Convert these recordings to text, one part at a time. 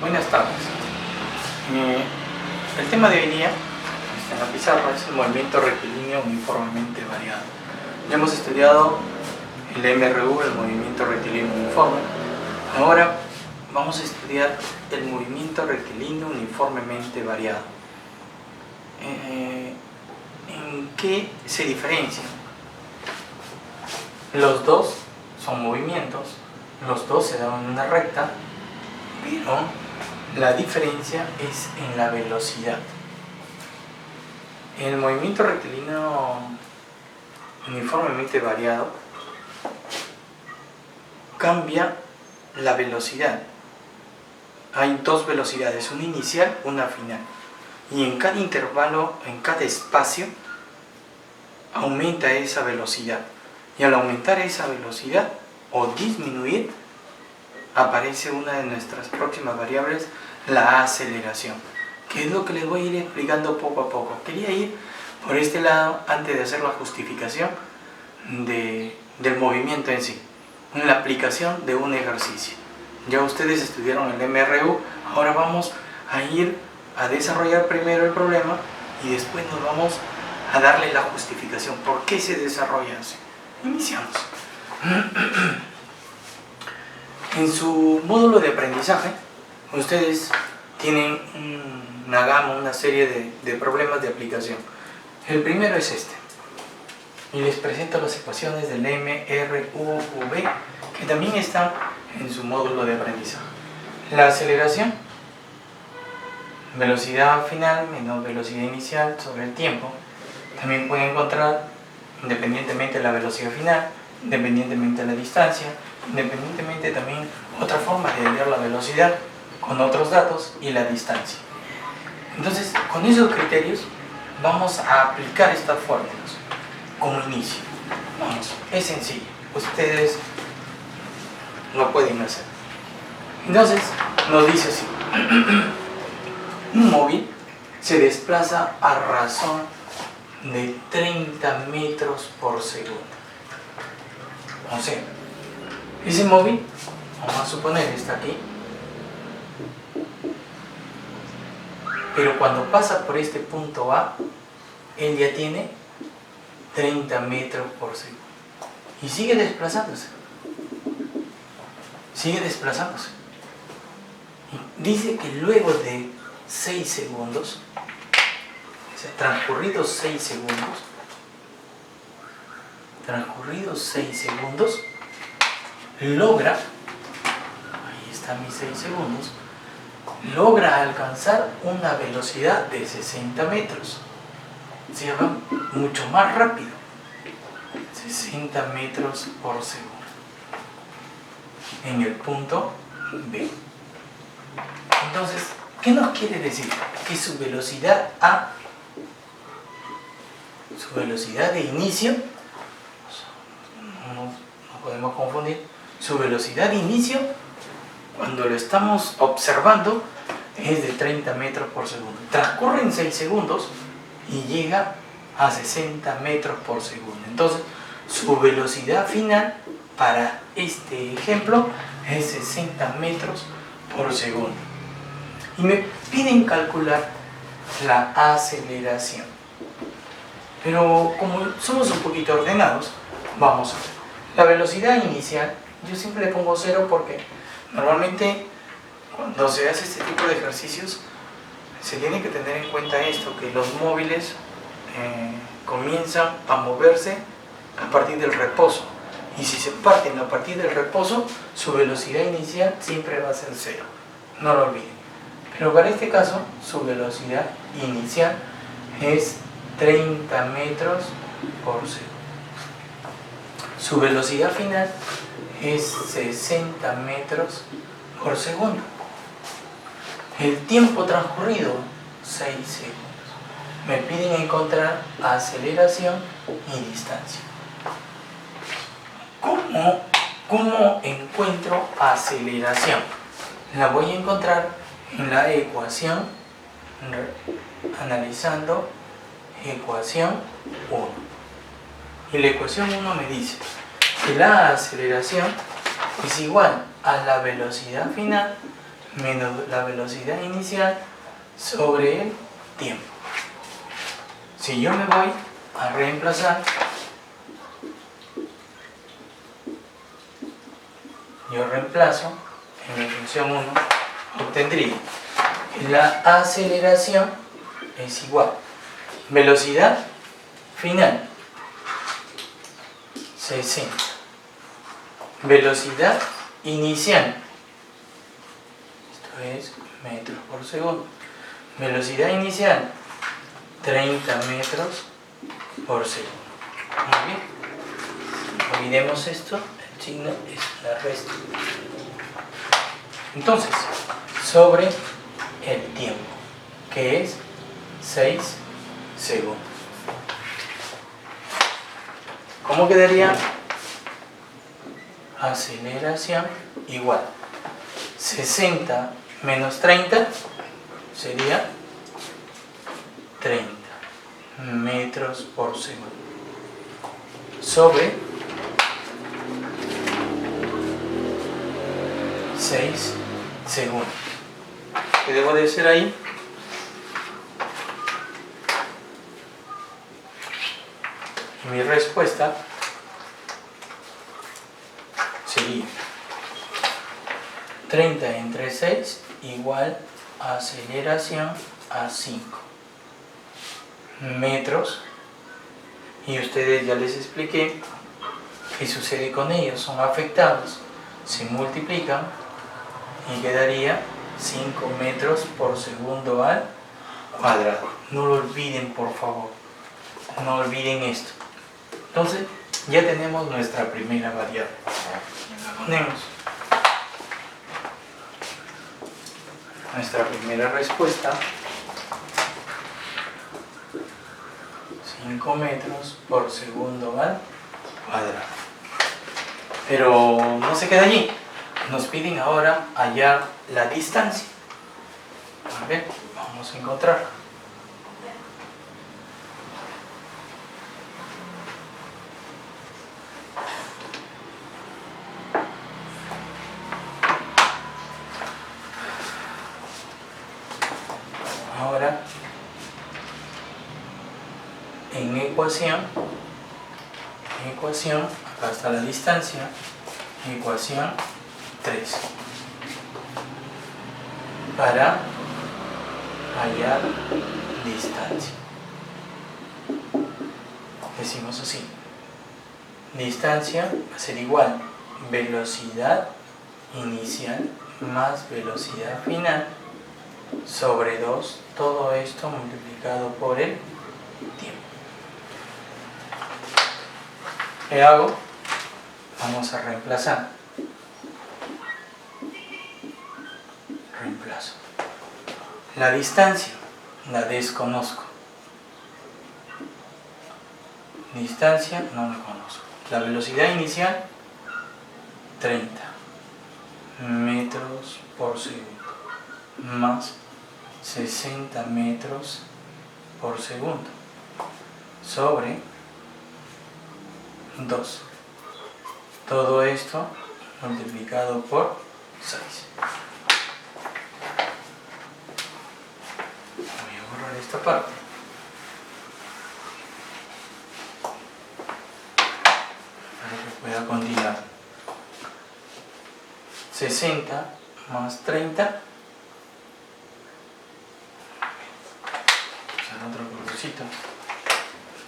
Buenas tardes. El tema de hoy día en la pizarra es el movimiento rectilíneo uniformemente variado. Ya hemos estudiado el MRU, el movimiento rectilíneo uniforme. Ahora vamos a estudiar el movimiento rectilíneo uniformemente variado. ¿En qué se diferencian? Los dos son movimientos, los dos se dan en una recta, pero la diferencia es en la velocidad. En el movimiento rectilíneo uniformemente variado cambia la velocidad. Hay dos velocidades, una inicial, una final. Y en cada intervalo, en cada espacio, aumenta esa velocidad. Y al aumentar esa velocidad o disminuir, aparece una de nuestras próximas variables, la aceleración, que es lo que les voy a ir explicando poco a poco. Quería ir por este lado antes de hacer la justificación del movimiento en sí, en la aplicación de un ejercicio. Ya ustedes estudiaron el MRU, ahora vamos a ir a desarrollar primero el problema y después nos vamos a darle la justificación. ¿Por qué se desarrolla así? Iniciamos. En su módulo de aprendizaje, ustedes tienen una gama, una serie de problemas de aplicación. El primero es este. Y les presento las ecuaciones del MRU-V, que también están en su módulo de aprendizaje. La aceleración, velocidad final menos velocidad inicial sobre el tiempo. También pueden encontrar, independientemente de la velocidad final, independientemente de la distancia, independientemente también otra forma de hallar la velocidad con otros datos y la distancia. Entonces, con esos criterios vamos a aplicar estas fórmulas como inicio. Vamos, es sencillo, ustedes lo pueden hacer. Entonces, nos dice así: un móvil se desplaza a razón de 30 metros por segundo. O sea, ese móvil, vamos a suponer, está aquí, pero cuando pasa por este punto A, él ya tiene 30 metros por segundo y sigue desplazándose. Y dice que luego de 6 segundos, o sea, transcurridos 6 segundos, logra, ahí están mis 6 segundos, logra alcanzar una velocidad de 60 metros. O sea, va mucho más rápido, 60 metros por segundo, en el punto B. Entonces, ¿qué nos quiere decir? Que su velocidad A, su velocidad de inicio, no podemos confundir, su velocidad de inicio, cuando lo estamos observando, es de 30 metros por segundo. Transcurren 6 segundos y llega a 60 metros por segundo. Entonces, su velocidad final para este ejemplo es 60 metros por segundo. Y me piden calcular la aceleración. Pero como somos un poquito ordenados, vamos a ver. La velocidad inicial, yo siempre le pongo 0 porque normalmente cuando se hace este tipo de ejercicios se tiene que tener en cuenta esto, que los móviles comienzan a moverse a partir del reposo. Y si se parten a partir del reposo, su velocidad inicial siempre va a ser 0. No lo olviden. Pero para este caso, su velocidad inicial es 30 metros por segundo. Su velocidad final es 60 metros por segundo. El tiempo transcurrido, 6 segundos. Me piden encontrar aceleración y distancia. ¿Cómo encuentro aceleración? La voy a encontrar en la ecuación, analizando ecuación 1. Y la ecuación 1 me dice que la aceleración es igual a la velocidad final menos la velocidad inicial sobre el tiempo. Si yo me voy a reemplazar, yo reemplazo en la función 1, obtendría que la aceleración es igual velocidad final 60, velocidad inicial, esto es metros por segundo, velocidad inicial 30 metros por segundo. Muy bien, olvidemos esto, el signo es la resta. Entonces, sobre el tiempo, que es 6 segundos. ¿Cómo quedaría? Aceleración igual 60 menos 30 sería 30 metros por segundo sobre 6 segundos. ¿Qué debo de hacer ahí? Mi respuesta sería 30 entre 6 igual a aceleración a 5 metros, y ustedes ya les expliqué qué sucede con ellos, son afectados, se multiplican y quedaría 5 metros por segundo al cuadrado. No lo olviden, por favor, no olviden esto. Entonces ya tenemos nuestra primera variable, la ponemos. Nuestra primera respuesta, 5 metros por segundo al cuadrado. Pero no se queda allí, nos piden ahora hallar la distancia. A ver, vamos a encontrarla. Ahora, en ecuación, acá está la distancia, ecuación 3, para hallar distancia. Decimos así, distancia va a ser igual velocidad inicial más velocidad final sobre 2, todo esto multiplicado por el tiempo. ¿Qué hago? Vamos a reemplazar. Reemplazo. La distancia la desconozco. Distancia no la conozco. La velocidad inicial 30 metros por segundo más 60 metros por segundo sobre 2. Todo esto multiplicado por 6. Voy a borrar esta parte. Para que pueda continuar. 60 más 30. Otro colorcito.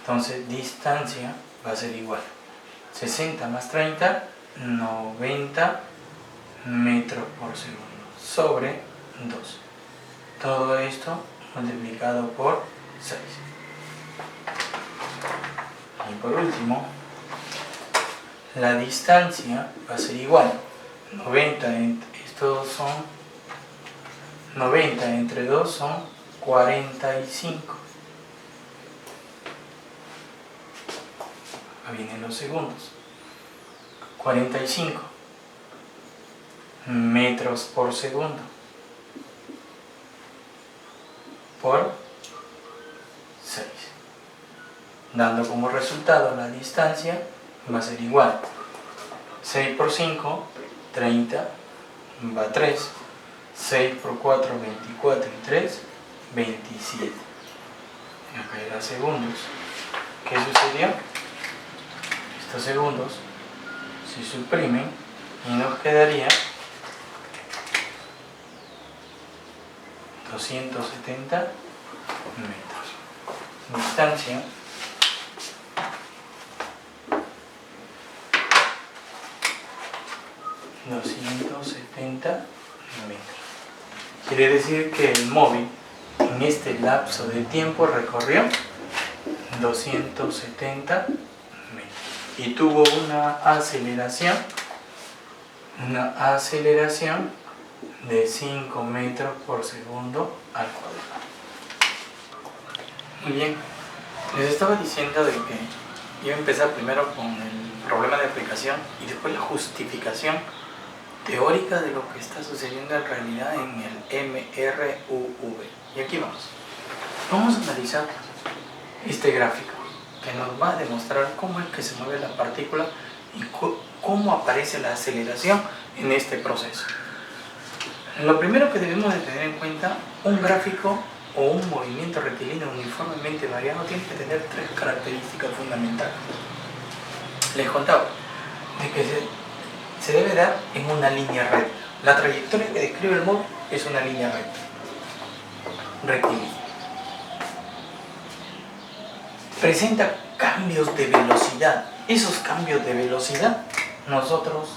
Entonces distancia va a ser igual 60 más 30, 90 metros por segundo sobre 2. Todo esto multiplicado por 6. Y por último, la distancia va a ser igual 90 entre 2 son 45. Acá vienen los segundos. 45 metros por segundo por 6, dando como resultado la distancia va a ser igual 6 por 5, 30, va 3, 6 por 4, 24 y 3, 27. Acá era segundos. ¿Qué sucedió? Estos segundos se suprimen y nos quedaría 270 metros. Distancia 270 metros. Quiere decir que el móvil en este lapso de tiempo recorrió 270 metros y tuvo una aceleración de 5 metros por segundo al cuadrado. Muy bien, les estaba diciendo de que iba a empezar primero con el problema de aplicación y después la justificación teórica de lo que está sucediendo en realidad en el MRUV. Y aquí vamos. Vamos a analizar este gráfico que nos va a demostrar cómo es que se mueve la partícula y cómo aparece la aceleración en este proceso. Lo primero que debemos de tener en cuenta, un gráfico o un movimiento rectilíneo uniformemente variado tiene que tener tres características fundamentales. Les contaba de que se debe dar en una línea recta. La trayectoria que describe el móvil es una línea recta, rectilínea. Presenta cambios de velocidad. Esos cambios de velocidad nosotros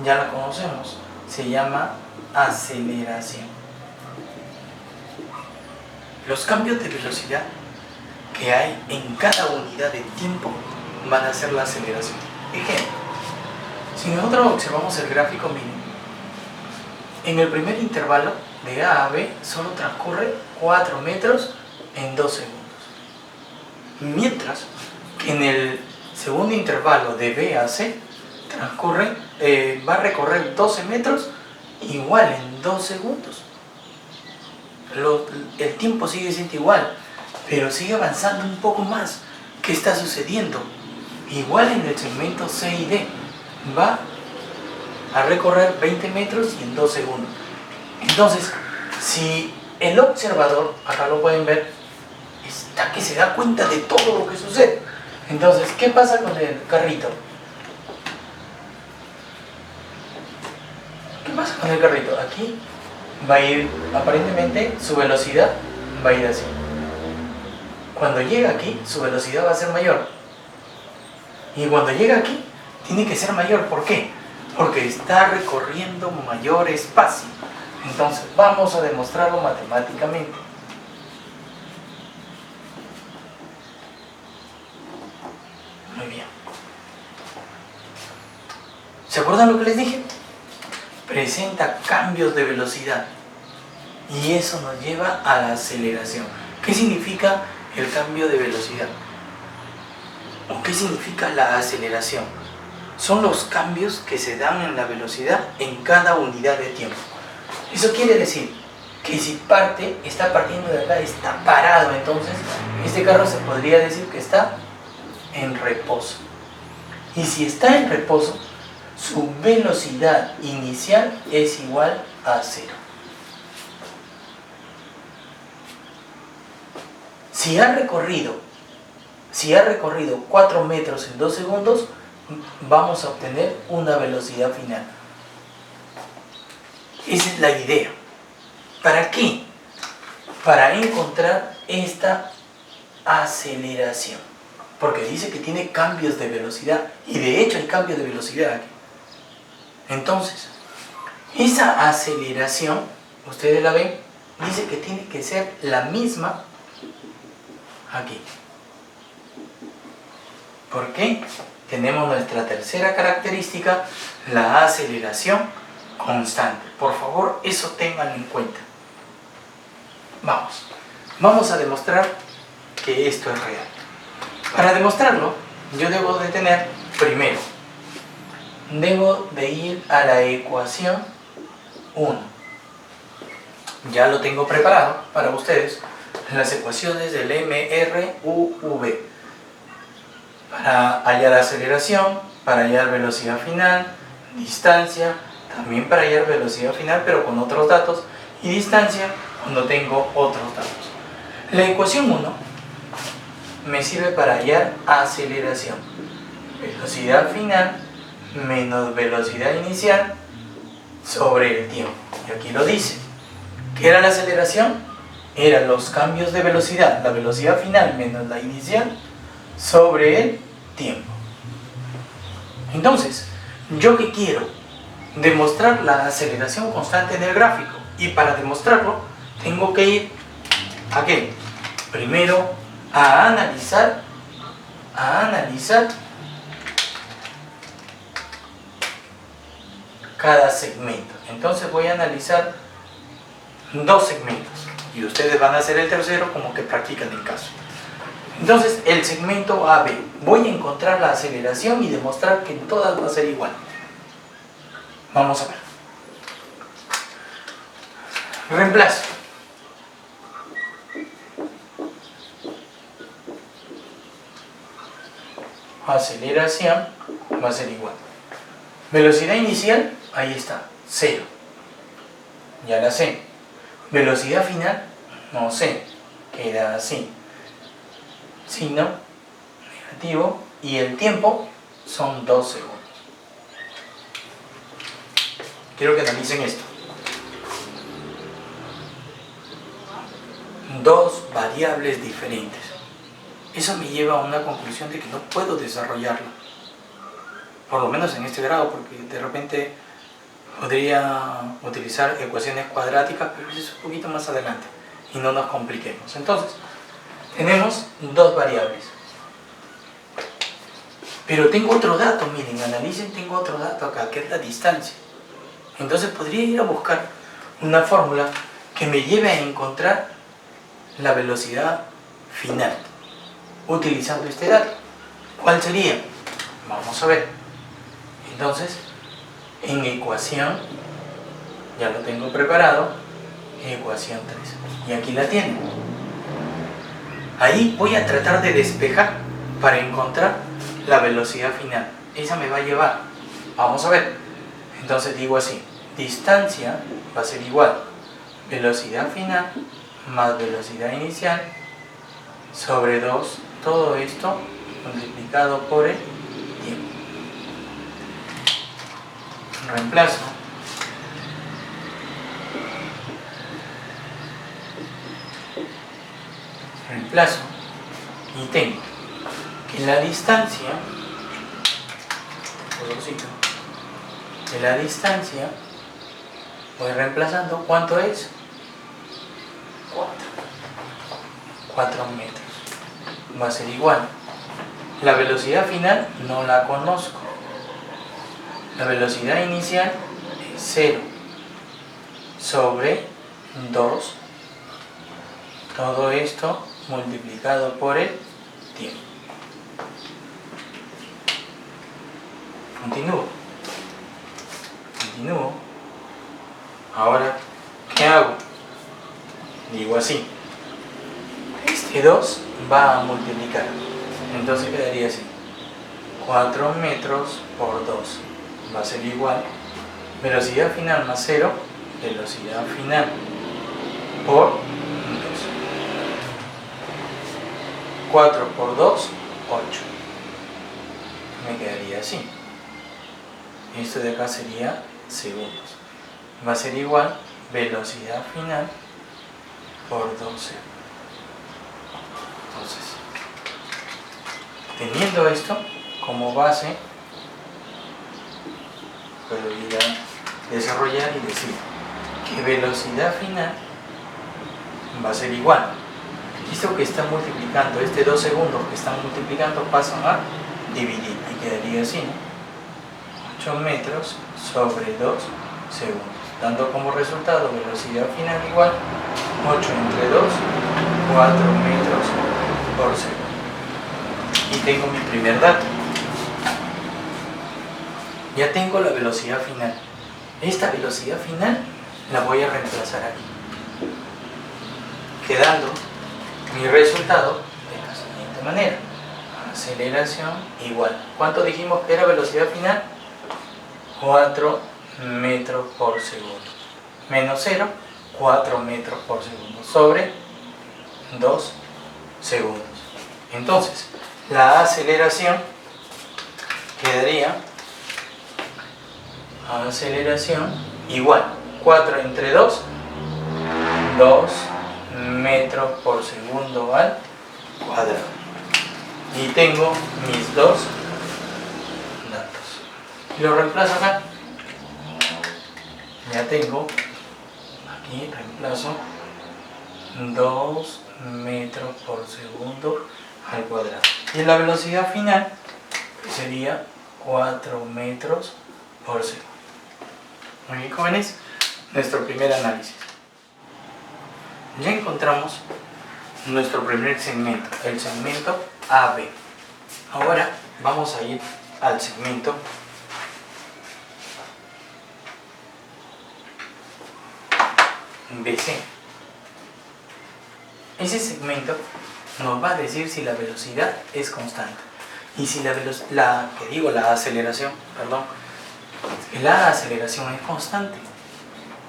ya la conocemos, se llama aceleración. Los cambios de velocidad que hay en cada unidad de tiempo van a ser la aceleración. Ejemplo, si nosotros observamos el gráfico mínimo, en el primer intervalo de A a B solo transcurre 4 metros en 2 segundos. Mientras que en el segundo intervalo de B a C va a recorrer 12 metros igual en 2 segundos. El tiempo sigue siendo igual, pero sigue avanzando un poco más. ¿Qué está sucediendo? Igual en el segmento C y D va a recorrer 20 metros y en 2 segundos. Entonces, si el observador, acá lo pueden ver, está que se da cuenta de todo lo que sucede. Entonces, ¿qué pasa con el carrito? ¿Qué pasa con el carrito? Aquí va a ir, aparentemente, su velocidad va a ir así. Cuando llega aquí, su velocidad va a ser mayor. Y cuando llega aquí, tiene que ser mayor. ¿Por qué? Porque está recorriendo mayor espacio. Entonces, vamos a demostrarlo matemáticamente. Muy bien. ¿Se acuerdan lo que les dije? Presenta cambios de velocidad. Y eso nos lleva a la aceleración. ¿Qué significa el cambio de velocidad? ¿O qué significa la aceleración? Son los cambios que se dan en la velocidad en cada unidad de tiempo. Eso quiere decir que si está partiendo de acá, está parado, entonces este carro se podría decir que está en reposo. Y si está en reposo, su velocidad inicial es igual a 0. Si ha recorrido 4 metros en 2 segundos, vamos a obtener una velocidad final. Esa es la idea. ¿Para qué? Para encontrar esta aceleración. Porque dice que tiene cambios de velocidad. Y de hecho hay cambios de velocidad aquí. Entonces, esa aceleración, ustedes la ven, dice que tiene que ser la misma aquí. ¿Por qué? Tenemos nuestra tercera característica, la aceleración constante. Por favor, eso tengan en cuenta. Vamos a demostrar que esto es real. Para demostrarlo, yo debo de tener, primero, debo de ir a la ecuación 1. Ya lo tengo preparado para ustedes, las ecuaciones del MRUV. Para hallar aceleración, para hallar velocidad final, distancia, también para hallar velocidad final, pero con otros datos, y distancia cuando tengo otros datos. La ecuación 1 me sirve para hallar aceleración. Velocidad final menos velocidad inicial sobre el tiempo. Y aquí lo dice. ¿Qué era la aceleración? Eran los cambios de velocidad, la velocidad final menos la inicial sobre el tiempo. Entonces, ¿yo qué quiero? Demostrar la aceleración constante en el gráfico. Y para demostrarlo, tengo que ir ¿a qué? Primero a analizar cada segmento. Entonces voy a analizar dos segmentos y ustedes van a hacer el tercero como que practican el caso. Entonces el segmento AB, voy a encontrar la aceleración y demostrar que en todas va a ser igual. Vamos a ver. Reemplazo. Aceleración va a ser igual. Velocidad inicial, ahí está, 0. Ya la sé. Velocidad final, no sé, queda así. Signo negativo y el tiempo son 2 segundos. Quiero que analicen esto. Dos variables diferentes. Eso me lleva a una conclusión de que no puedo desarrollarlo. Por lo menos en este grado, porque de repente podría utilizar ecuaciones cuadráticas, pero eso es un poquito más adelante y no nos compliquemos. Entonces, tenemos dos variables. Pero tengo otro dato, miren, analicen, tengo otro dato acá, que es la distancia. Entonces podría ir a buscar una fórmula que me lleve a encontrar la velocidad final, utilizando este dato. ¿Cuál sería? Vamos a ver. Entonces, en ecuación, ya lo tengo preparado, ecuación 3. Y aquí la tienen. Ahí voy a tratar de despejar para encontrar la velocidad final. Esa me va a llevar. Vamos a ver. Entonces digo así, distancia va a ser igual velocidad final más velocidad inicial sobre 2, todo esto multiplicado por el tiempo. Reemplazo. Y tengo que la distancia, voy reemplazando, ¿cuánto es? 4 metros. Va a ser igual. La velocidad final no la conozco. La velocidad inicial es 0 sobre 2. Todo esto multiplicado por el tiempo. Continúo. Ahora, ¿qué hago? Digo así. Este 2 va a multiplicar. Entonces quedaría así. 4 metros por 2 va a ser igual. Velocidad final más 0. Velocidad final por 2. 4 por 2, 8. Me quedaría así. Esto de acá sería segundos. Va a ser igual velocidad final por 12. Entonces, teniendo esto como base, puedo ir a desarrollar y decir que velocidad final va a ser igual. Esto que está multiplicando, este 2 segundos que están multiplicando, pasan a dividir y quedaría así, ¿no? 8 metros sobre 2 segundos, dando como resultado velocidad final igual 8 entre 2, 4 metros por segundo. Y tengo mi primer dato. Ya tengo la velocidad final. Esta velocidad final la voy a reemplazar aquí, quedando mi resultado de la siguiente manera. Aceleración igual. ¿Cuánto dijimos que era velocidad final? 4 metros por segundo. Menos 0, 4 metros por segundo sobre 2 segundos. Entonces, la aceleración quedaría igual 4 entre 2, 2 metros por segundo al cuadrado. Y tengo mis dos datos. Y lo reemplazo acá. Ya tengo, aquí reemplazo 2 metros por segundo al cuadrado. Y la velocidad final sería 4 metros por segundo. Muy bien, jóvenes, nuestro primer análisis. Ya encontramos nuestro primer segmento, el segmento AB. Ahora vamos a ir al segmento BC. Ese segmento nos va a decir si la velocidad es constante y si la aceleración es constante.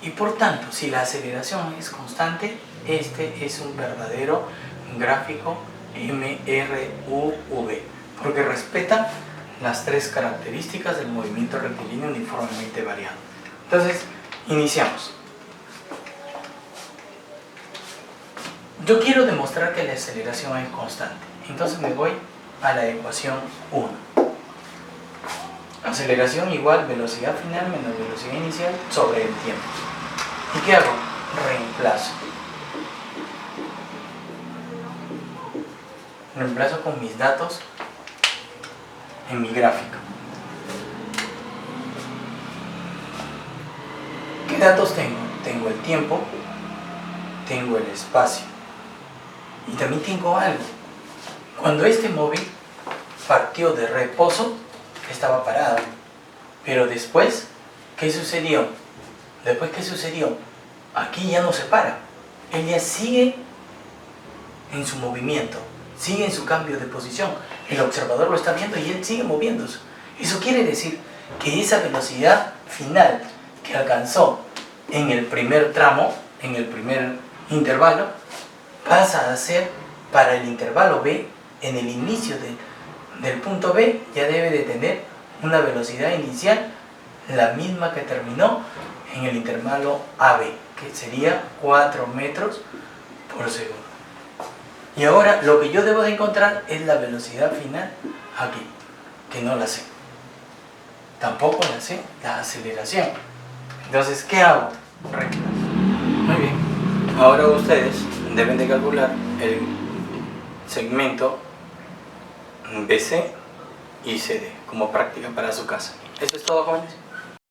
Y por tanto, si la aceleración es constante, este es un verdadero gráfico MRUV, porque respeta las tres características del movimiento rectilíneo uniformemente variado. Entonces, iniciamos. Yo quiero demostrar que la aceleración es constante, entonces me voy a la ecuación 1. Aceleración igual velocidad final menos velocidad inicial sobre el tiempo. ¿Y qué hago? Reemplazo. Reemplazo con mis datos en mi gráfico. ¿Qué datos tengo? Tengo el tiempo, tengo el espacio y también tengo algo. Cuando este móvil partió de reposo, estaba parado, pero después, ¿qué sucedió? Aquí ya no se para, él ya sigue en su movimiento, sigue en su cambio de posición, el observador lo está viendo y él sigue moviéndose. Eso quiere decir que esa velocidad final que alcanzó en el primer tramo, en el primer intervalo, pasa a ser para el intervalo B, en el inicio del punto B, ya debe de tener una velocidad inicial la misma que terminó en el intervalo AB, que sería 4 metros por segundo. Y ahora lo que yo debo de encontrar es la velocidad final aquí, que no la sé. Tampoco la sé la aceleración. Entonces, ¿qué hago? Muy bien. Ahora ustedes deben de calcular el segmento BC y CD como práctica para su casa. Eso es todo, jóvenes.